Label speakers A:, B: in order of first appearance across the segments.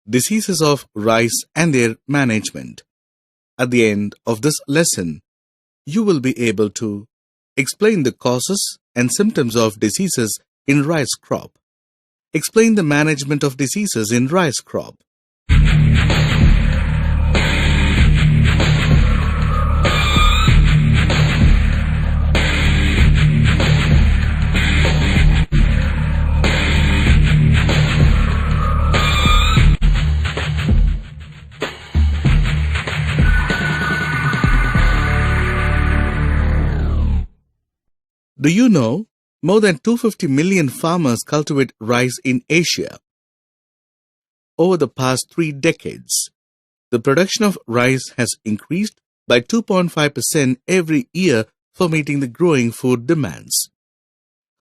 A: Diseases of rice and their management. At the end of this lesson, you will be able to explain the causes and symptoms of diseases in rice crop. Explain the management of diseases in rice crop. Do you know more than 250 million farmers cultivate rice in Asia? Over the past 3 decades, the production of rice has increased by 2.5% every year for meeting the growing food demands.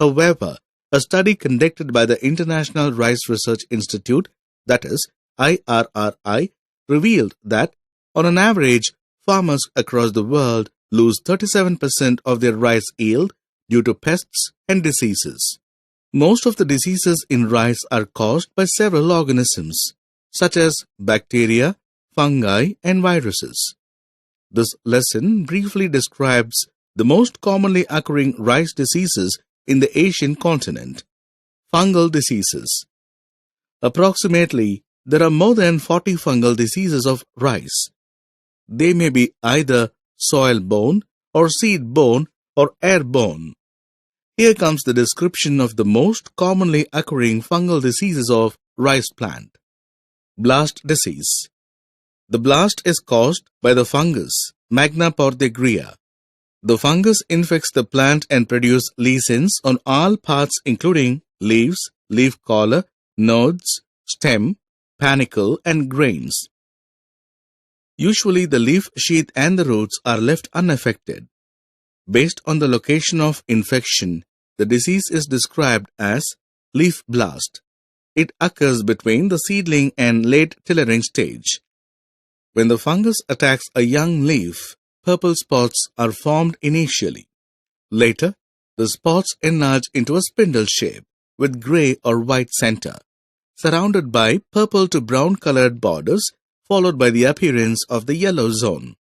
A: However, a study conducted by the International Rice Research Institute, that is IRRI, revealed that, on an average, farmers across the world lose 37% of their rice yield due to pests and diseases. Most of the diseases in rice are caused by several organisms, such as bacteria, fungi, and viruses. This lesson briefly describes the most commonly occurring rice diseases in the Asian continent. Fungal diseases. Approximately, there are more than 40 fungal diseases of rice. They may be either soil-borne or seed-borne or airborne. Here comes the description of the most commonly occurring fungal diseases of rice plant. Blast disease. The blast is caused by the fungus Magna porthygria. The fungus infects the plant and produces lesions on all parts including leaves, leaf collar, nodes, stem, panicle, and grains. Usually the leaf sheath and the roots are left unaffected. Based on the location of infection, the disease is described as leaf blast. It occurs between the seedling and late tillering stage. When the fungus attacks a young leaf, purple spots are formed initially. Later, the spots enlarge into a spindle shape with gray or white center, surrounded by purple to brown colored borders, followed by the appearance of the yellow zone.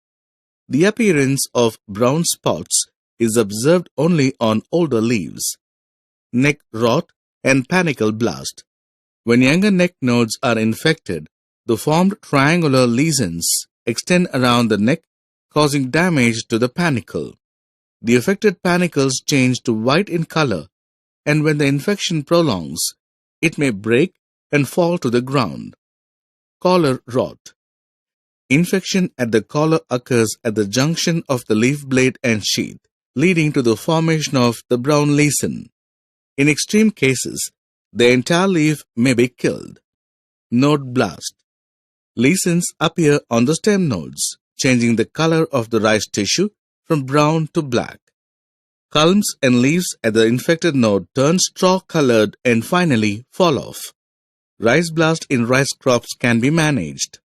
A: The appearance of brown spots is observed only on older leaves. Neck rot and panicle blast. When younger neck nodes are infected, the formed triangular lesions extend around the neck, causing damage to the panicle. The affected panicles change to white in color, and when the infection prolongs, it may break and fall to the ground. Collar rot. Infection at the collar occurs at the junction of the leaf blade and sheath, leading to the formation of the brown lesion. In extreme cases, the entire leaf may be killed. Node blast. Lesions appear on the stem nodes, changing the color of the rice tissue from brown to black. Culms and leaves at the infected node turn straw-colored and finally fall off. Rice blast in rice crops can be managed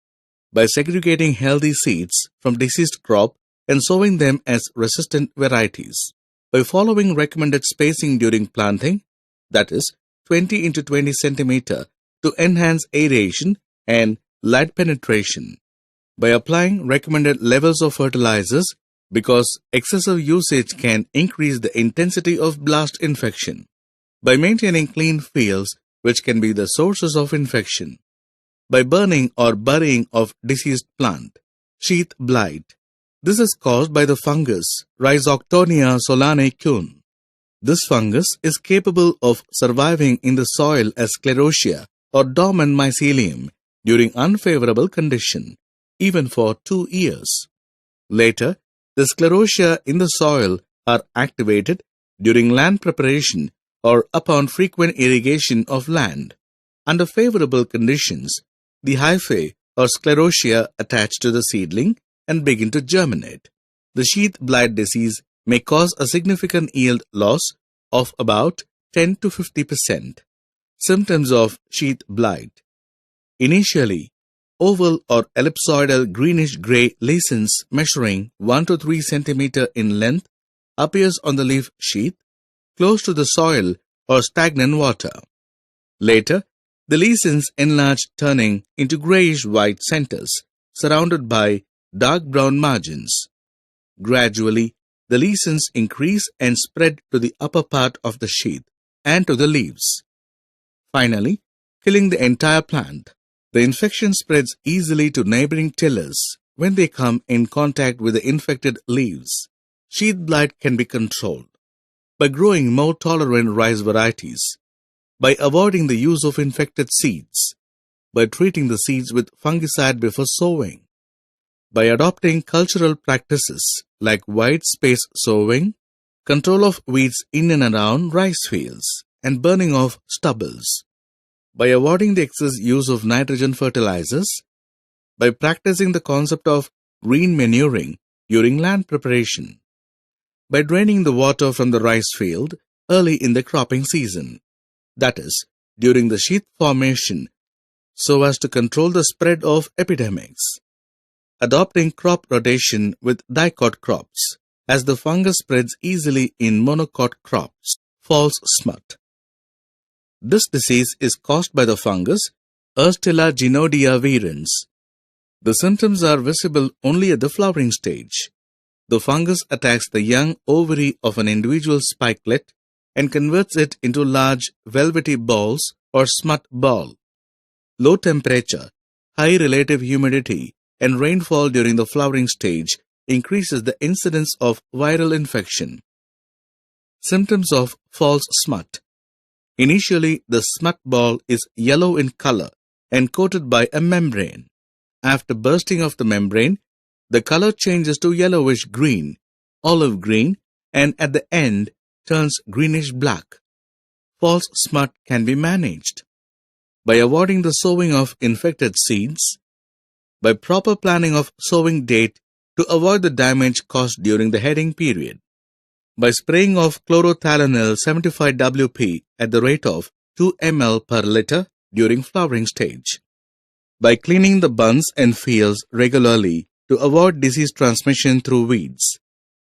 A: by segregating healthy seeds from diseased crop and sowing them as resistant varieties. By following recommended spacing during planting, that is 20 into 20 cm, to enhance aeration and light penetration. By applying recommended levels of fertilizers, because excessive usage can increase the intensity of blast infection. By maintaining clean fields, which can be the sources of infection. By burning or burying of diseased plant. Sheath blight. This is caused by the fungus Rhizoctonia solanae Kuhn. This fungus is capable of surviving in the soil as sclerotia or dormant mycelium during unfavorable condition, even for 2 years. Later, the sclerotia in the soil are activated during land preparation or upon frequent irrigation of land. Under favorable conditions, the hyphae or sclerotia attach to the seedling and begin to germinate. The sheath blight disease may cause a significant yield loss of about 10 to 50%. Symptoms of sheath blight. Initially, oval or ellipsoidal greenish-gray lesions measuring 1 to 3 cm in length appears on the leaf sheath, close to the soil or stagnant water. Later, The lesions enlarge, turning into grayish-white centers surrounded by dark brown margins. Gradually, the lesions increase and spread to the upper part of the sheath and to the leaves, finally killing the entire plant. The infection spreads easily to neighboring tillers when they come in contact with the infected leaves. Sheath blight can be controlled by growing more tolerant rice varieties, by avoiding the use of infected seeds, by treating the seeds with fungicide before sowing, by adopting cultural practices like wide space sowing, control of weeds in and around rice fields, and burning of stubbles, by avoiding the excess use of nitrogen fertilizers, by practicing the concept of green manuring during land preparation, by draining the water from the rice field early in the cropping season, that is, during the sheath formation, so as to control the spread of epidemics, adopting crop rotation with dicot crops, as the fungus spreads easily in monocot crops, false smut. This disease is caused by the fungus Urstilla gynodia virens. The symptoms are visible only at the flowering stage. The fungus attacks the young ovary of an individual spikelet and converts it into large velvety balls or smut ball. Low temperature, high relative humidity, and rainfall during the flowering stage increases the incidence of viral infection. Symptoms of false smut. Initially, the smut ball is yellow in color and coated by a membrane. After bursting of the membrane, the color changes to yellowish green, olive green, and at the end turns greenish black. False smut can be managed by avoiding the sowing of infected seeds, by proper planning of sowing date to avoid the damage caused during the heading period, by spraying of chlorothalonil 75 WP at the rate of 2 ml per liter during flowering stage, by cleaning the bunds and fields regularly to avoid disease transmission through weeds,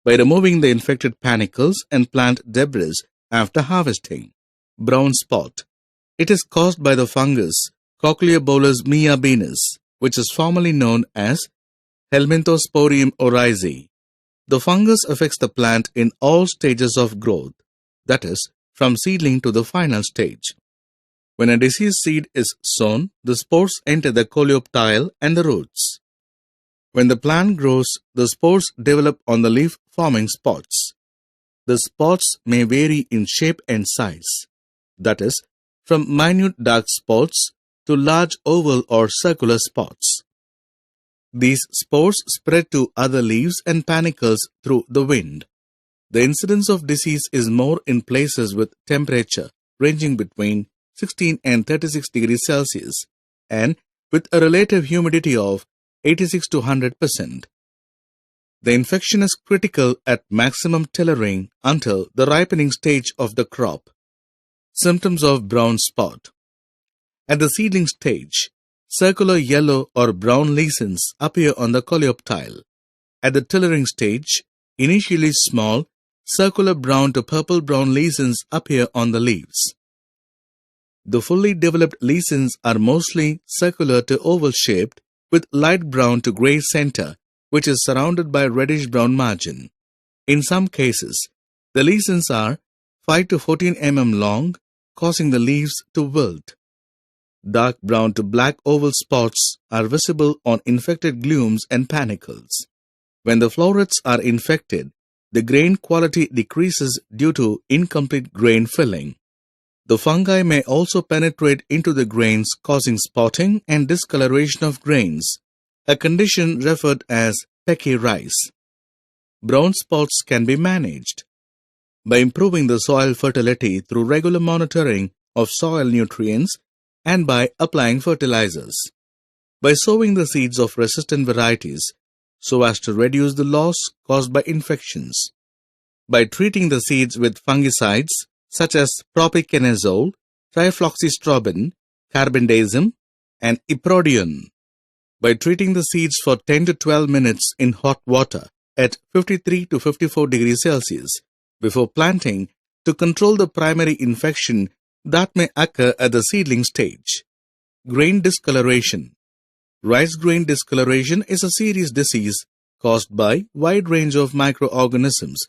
A: by removing the infected panicles and plant debris after harvesting. Brown spot. It is caused by the fungus Cochleobolus miabenis, which is formerly known as Helminthosporium oryzae. The fungus affects the plant in all stages of growth, that is, from seedling to the final stage. When a diseased seed is sown, the spores enter the coleoptile and the roots. When the plant grows, the spores develop on the leaf-forming spots. The spots may vary in shape and size, that is, from minute dark spots to large oval or circular spots. These spores spread to other leaves and panicles through the wind. The incidence of disease is more in places with temperature ranging between 16 and 36 degrees Celsius and with a relative humidity of 86 to 100%. The infection is critical at maximum tillering until the ripening stage of the crop. Symptoms of brown spot. At the seedling stage, circular yellow or brown lesions appear on the coleoptile. At the tillering stage, initially small, circular brown to purple-brown lesions appear on the leaves. The fully developed lesions are mostly circular to oval-shaped with light brown to gray center, which is surrounded by reddish-brown margin. In some cases, the lesions are 5 to 14 mm long, causing the leaves to wilt. Dark brown to black oval spots are visible on infected glumes and panicles. When the florets are infected, the grain quality decreases due to incomplete grain filling. The fungi may also penetrate into the grains, causing spotting and discoloration of grains, a condition referred as pecky rice. Brown spots can be managed by improving the soil fertility through regular monitoring of soil nutrients and by applying fertilizers, by sowing the seeds of resistant varieties so as to reduce the loss caused by infections, by treating the seeds with fungicides such as propiconazole, trifloxystrobin, carbendazim, and iprodion, by treating the seeds for 10 to 12 minutes in hot water at 53 to 54 degrees Celsius before planting to control the primary infection that may occur at the seedling stage. Grain discoloration. Rice grain discoloration is a serious disease caused by wide range of microorganisms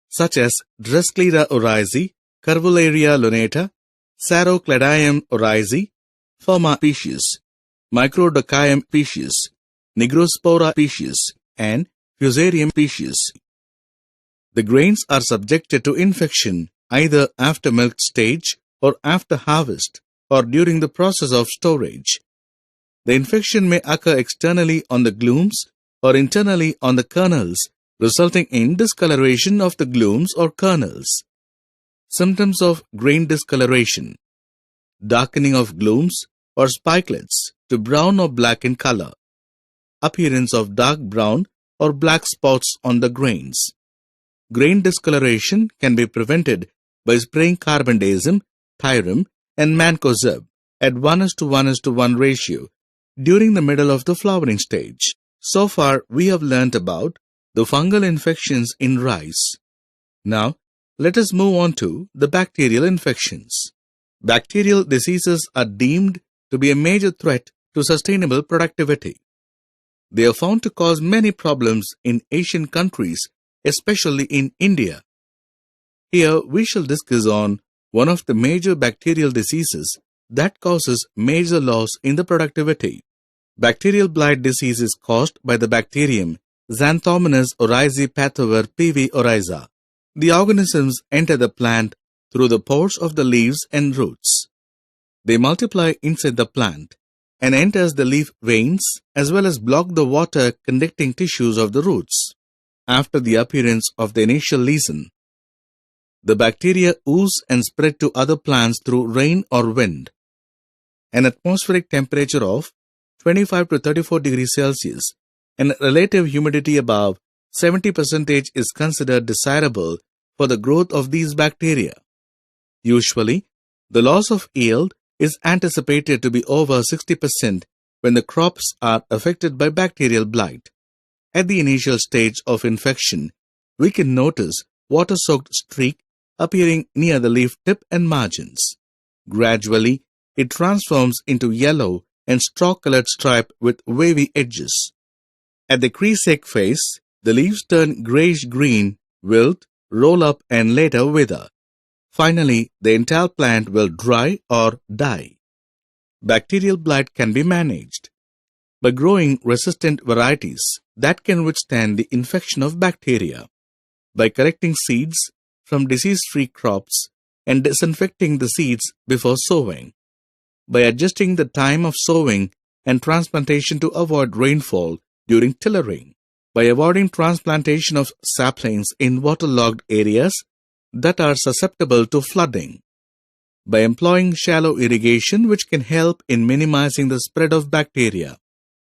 A: such as Drosclera oryzae, Curvularia lunata, Sarocladium oryzae, Forma species, Microdocium species, Nigrospora species, and Fusarium species. The grains are subjected to infection either after milk stage or after harvest or during the process of storage. The infection may occur externally on the glumes or internally on the kernels, resulting in discoloration of the glumes or kernels. Symptoms of grain discoloration: darkening of glumes or spikelets to brown or black in color, appearance of dark brown or black spots on the grains. Grain discoloration can be prevented by spraying carbendazim, thiram, and mancozeb at 1:1:1 ratio during the middle of the flowering stage. So far, we have learnt about the fungal infections in rice. Now, let us move on to the bacterial infections. Bacterial diseases are deemed to be a major threat to sustainable productivity. They are found to cause many problems in Asian countries, especially in India. Here, we shall discuss on one of the major bacterial diseases that causes major loss in the productivity. Bacterial blight disease is caused by the bacterium Xanthomonas oryzae pathover PV oryza. The organisms enter the plant through the pores of the leaves and roots. They multiply inside the plant and enters the leaf veins as well as block the water conducting tissues of the roots. After the appearance of the initial lesion, the bacteria ooze and spread to other plants through rain or wind. An atmospheric temperature of 25 to 34 degrees Celsius and relative humidity above 70% is considered desirable for the growth of these bacteria. Usually, the loss of yield is anticipated to be over 60% when the crops are affected by bacterial blight. At the initial stage of infection, we can notice water-soaked streak appearing near the leaf tip and margins. Gradually, it transforms into yellow and straw-colored stripe with wavy edges. At the crease-egg phase, the leaves turn grayish-green, wilt, roll up and later wither. Finally, the entire plant will dry or die. Bacterial blight can be managed by growing resistant varieties that can withstand the infection of bacteria, by correcting seeds from disease-free crops and disinfecting the seeds before sowing, by adjusting the time of sowing and transplantation to avoid rainfall during tillering, by avoiding transplantation of saplings in waterlogged areas that are susceptible to flooding, by employing shallow irrigation which can help in minimizing the spread of bacteria,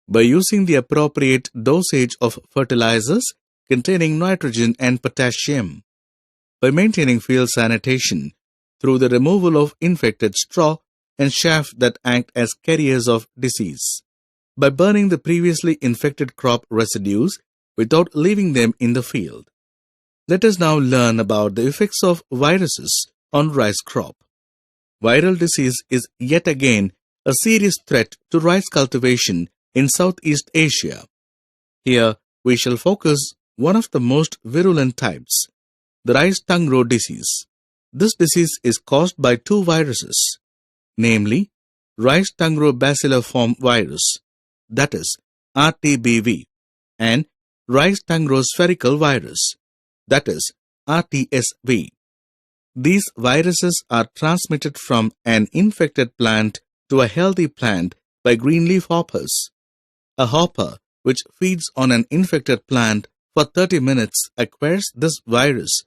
A: by using the appropriate dosage of fertilizers containing nitrogen and potassium, by maintaining field sanitation through the removal of infected straw and chaff that act as carriers of disease, by burning the previously infected crop residues without leaving them in the field. Let us now learn about the effects of viruses on rice crop. Viral disease is yet again a serious threat to rice cultivation in Southeast Asia. Here, we shall focus one of the most virulent types, the rice tongue-row disease. This disease is caused by two viruses, namely rice tongue-row bacilliform virus, that is RTBV, and rice tongue-row spherical virus, that is RTSV. These viruses are transmitted from an infected plant to a healthy plant by green leaf hoppers. A hopper which feeds on an infected plant for 30 minutes acquires this virus,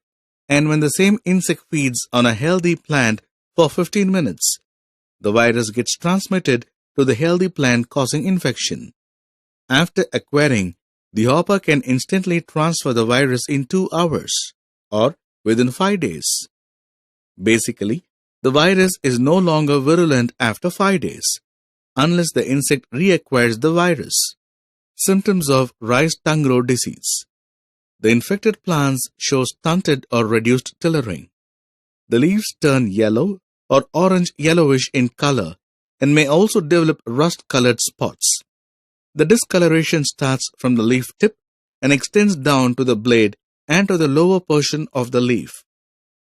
A: and when the same insect feeds on a healthy plant for 15 minutes, the virus gets transmitted to the healthy plant causing infection. After acquiring, the hopper can instantly transfer the virus in 2 hours or within 5 days. Basically, the virus is no longer virulent after 5 days, unless the insect reacquires the virus. Symptoms of rice tongue-row disease. The infected plants show stunted or reduced tillering. The leaves turn yellow or orange-yellowish in color and may also develop rust-colored spots. The discoloration starts from the leaf tip and extends down to the blade and to the lower portion of the leaf.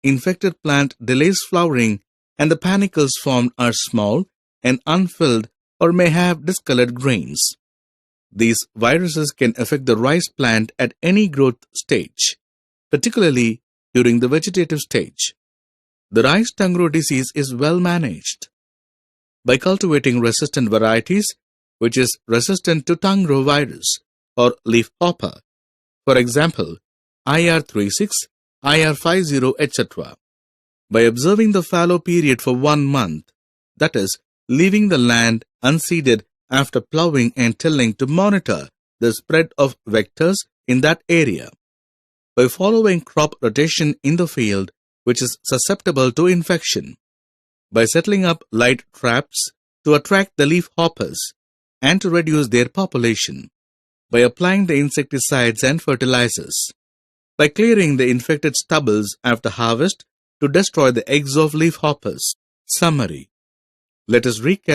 A: Infected plant delays flowering and the panicles formed are small and unfilled or may have discolored grains. These viruses can affect the rice plant at any growth stage, particularly during the vegetative stage. The rice tongue disease is well managed by cultivating resistant varieties, which is resistant to tongue virus or leaf hopper. For example, IR36, IR50, etc. By observing the fallow period for 1 month, that is, leaving the land unseeded after plowing and tilling to monitor the spread of vectors in that area. By following crop rotation in the field, which is susceptible to infection. By settling up light traps to attract the leaf hoppers and to reduce their population. By applying the insecticides and fertilizers. By clearing the infected stubbles after harvest to destroy the eggs of leaf hoppers. Summary. Let us recap